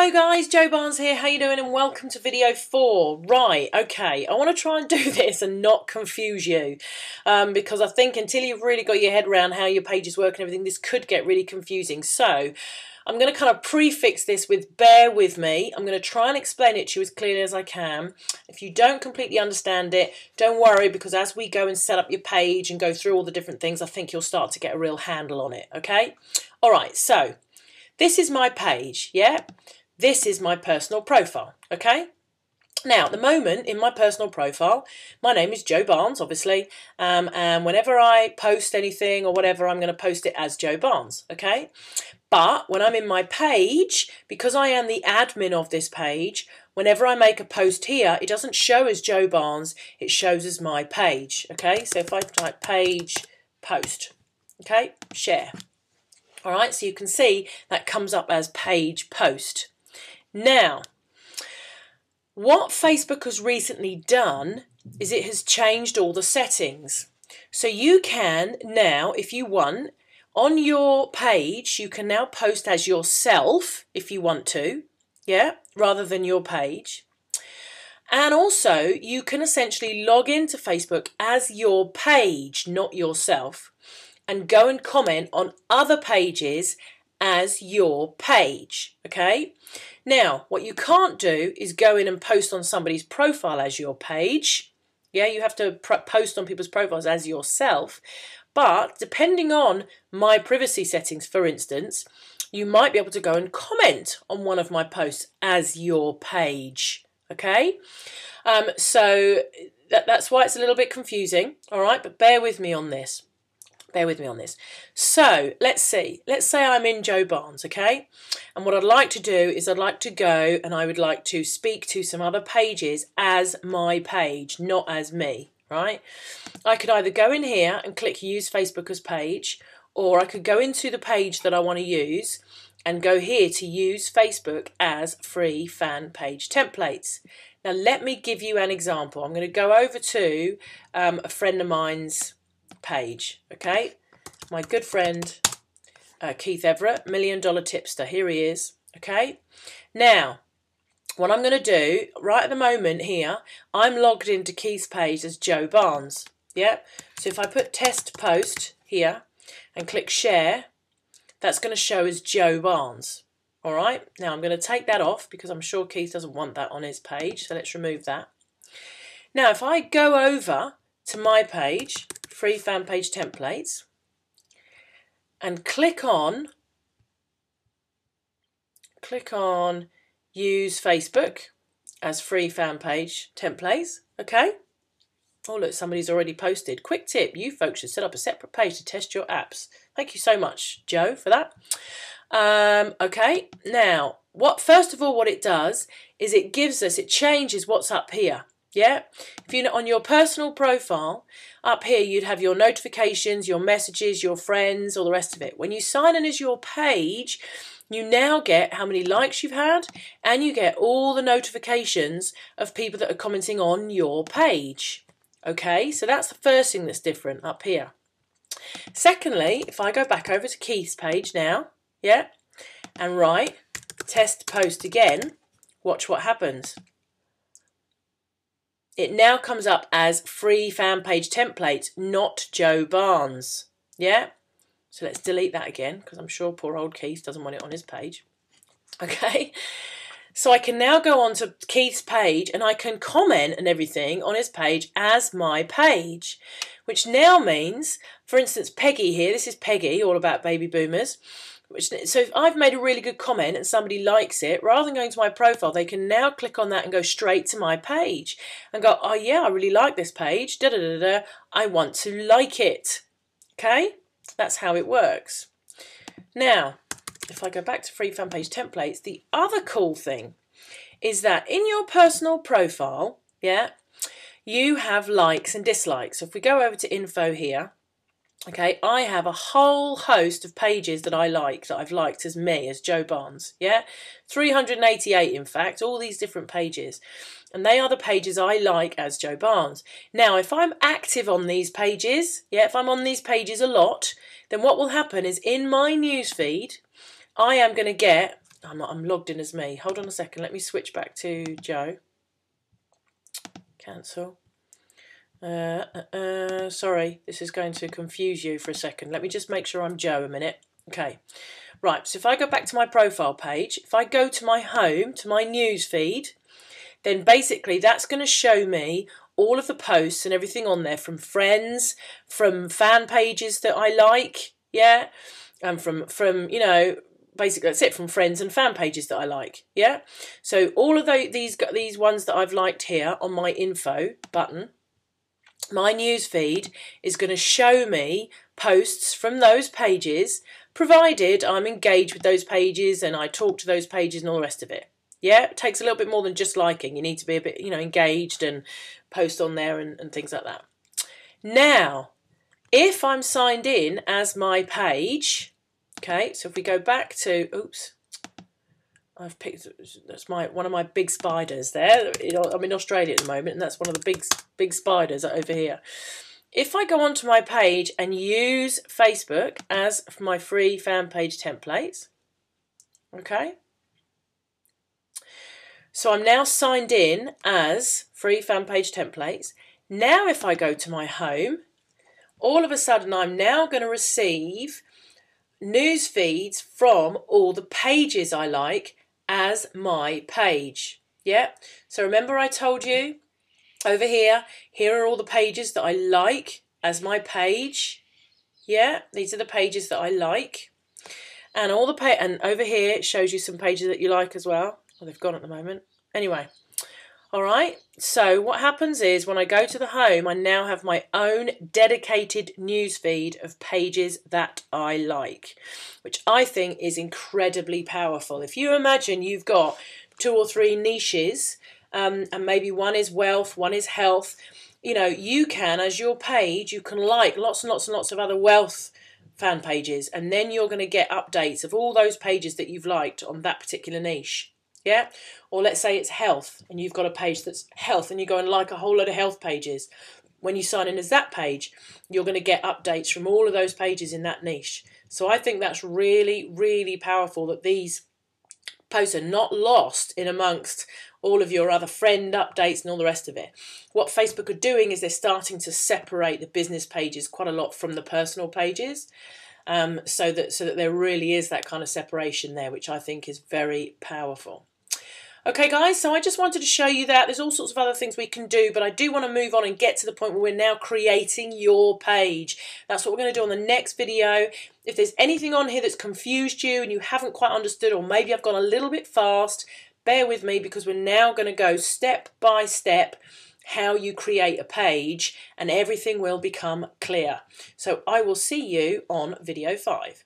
Hello guys, Jo Barnes here, how you doing, and welcome to video 4. Right, okay, I want to try and do this and not confuse you because I think until you've really got your head around how your pages work and everything, this could get really confusing. So I'm going to kind of prefix this with bear with me. I'm going to try and explain it to you as clearly as I can. If you don't completely understand it, don't worry, because as we go and set up your page and go through all the different things, I think you'll start to get a real handle on it, okay? All right, so this is my page, yeah? This is my personal profile, okay? Now, at the moment, in my personal profile, my name is Jo Barnes, obviously, and whenever I post anything or whatever, I'm going to post it as Jo Barnes, okay? But when I'm in my page, because I am the admin of this page, whenever I make a post here, it doesn't show as Jo Barnes, it shows as my page, okay? So if I type page, post, okay, share. All right, so you can see that comes up as page post. Now, what Facebook has recently done is it has changed all the settings. So you can now, if you want, on your page, you can now post as yourself if you want to, yeah, rather than your page. And also, you can essentially log into Facebook as your page, not yourself, and go and comment on other pages as your page, okay? Now, what you can't do is go in and post on somebody's profile as your page. Yeah, you have to post on people's profiles as yourself. But depending on my privacy settings, for instance, you might be able to go and comment on one of my posts as your page, okay? So that's why it's a little bit confusing, all right? But bear with me on this. Bear with me on this. So let's see. Let's say I'm in Jo Barnes, okay? And what I'd like to do is I'd like to go and I would like to speak to some other pages as my page, not as me, right? I could either go in here and click use Facebook as page, or I could go into the page that I want to use and go here to use Facebook as free fan page templates. Now let me give you an example. I'm going to go over to a friend of mine's page, okay? My good friend Keith Everett, $1 Million Tipster. Here he is, okay? Now, what I'm going to do right at the moment here, I'm logged into Keith's page as Jo Barnes, yeah? So if I put test post here and click share, that's going to show as Jo Barnes, all right? Now I'm going to take that off because I'm sure Keith doesn't want that on his page, so let's remove that. Now if I go over to my page, free fan page templates, and click on use Facebook as free fan page templates, okay? Oh look, somebody's already posted. Quick tip, you folks should set up a separate page to test your apps. Thank you so much, Jo, for that. Okay, now, first of all what it does is it changes what's up here. Yeah, if you're on your personal profile, up here you'd have your notifications, your messages, your friends, all the rest of it. When you sign in as your page, you now get how many likes you've had, and you get all the notifications of people that are commenting on your page. Okay, so that's the first thing that's different up here. Secondly, if I go back over to Keith's page now, yeah, and write test post again, watch what happens. It now comes up as free fan page templates, not Jo Barnes. Yeah? So let's delete that again, because I'm sure poor old Keith doesn't want it on his page. Okay? So I can now go on to Keith's page and I can comment and everything on his page as my page, which now means, for instance, Peggy here, this is Peggy, all about baby boomers. So if I've made a really good comment and somebody likes it, rather than going to my profile, they can now click on that and go straight to my page and go, oh yeah, I really like this page, da da da da, I want to like it. Okay, that's how it works. Now, if I go back to free fan page templates, the other cool thing is that in your personal profile, yeah, you have likes and dislikes. So if we go over to info here, okay, I have a whole host of pages that I like, that I've liked as me, as Jo Barnes, yeah? 388, in fact, all these different pages. And they are the pages I like as Jo Barnes. Now, if I'm active on these pages, yeah, if I'm on these pages a lot, then what will happen is in my newsfeed, I am going to get I'm logged in as me. Hold on a second. Let me switch back to Joe. Cancel. Sorry, this is going to confuse you for a second. Let me just make sure I'm Joe a minute. Okay. Right, so if I go back to my profile page, if I go to my home, to my news feed, then basically that's going to show me all of the posts and everything on there from friends, from fan pages that I like, yeah, and from you know, basically that's it, from friends and fan pages that I like, yeah. So all of these ones that I've liked here on my info button, my news feed is going to show me posts from those pages, provided I'm engaged with those pages and I talk to those pages and all the rest of it. Yeah, it takes a little bit more than just liking. You need to be a bit, you know, engaged and post on there and things like that. Now, if I'm signed in as my page, okay, so if we go back to, oops, I've picked, that's one of my big spiders there. I'm in Australia at the moment, and that's one of the big spiders over here. If I go onto my page and use Facebook as my free fan page templates, okay, so I'm now signed in as free fan page templates. Now if I go to my home, all of a sudden I'm now going to receive news feeds from all the pages I like as my page. Yeah, so remember I told you over here are all the pages that I like as my page. Yeah, these are the pages that I like, and all the and over here it shows you some pages that you like as well. Oh, they've gone at the moment. Anyway, all right, so what happens is when I go to the home, I now have my own dedicated news feed of pages that I like, which I think is incredibly powerful. If you imagine you've got 2 or 3 niches, and maybe one is wealth, one is health, you know, you can, as your page, you can like lots and lots and lots of other wealth fan pages, and then you're going to get updates of all those pages that you've liked on that particular niche. Yeah, or let's say it's health and you've got a page that's health and you go and like a whole load of health pages. When you sign in as that page, you're going to get updates from all of those pages in that niche. So I think that's really, really powerful that these posts are not lost in amongst all of your other friend updates and all the rest of it. What Facebook are doing is they're starting to separate the business pages quite a lot from the personal pages. So that there really is that kind of separation there, which I think is very powerful. Okay, guys, so I just wanted to show you that. There's all sorts of other things we can do, but I do want to move on and get to the point where we're now creating your page. That's what we're going to do on the next video. If there's anything on here that's confused you and you haven't quite understood, or maybe I've gone a little bit fast, bear with me, because we're now going to go step by step how you create a page and everything will become clear. So I will see you on video 5.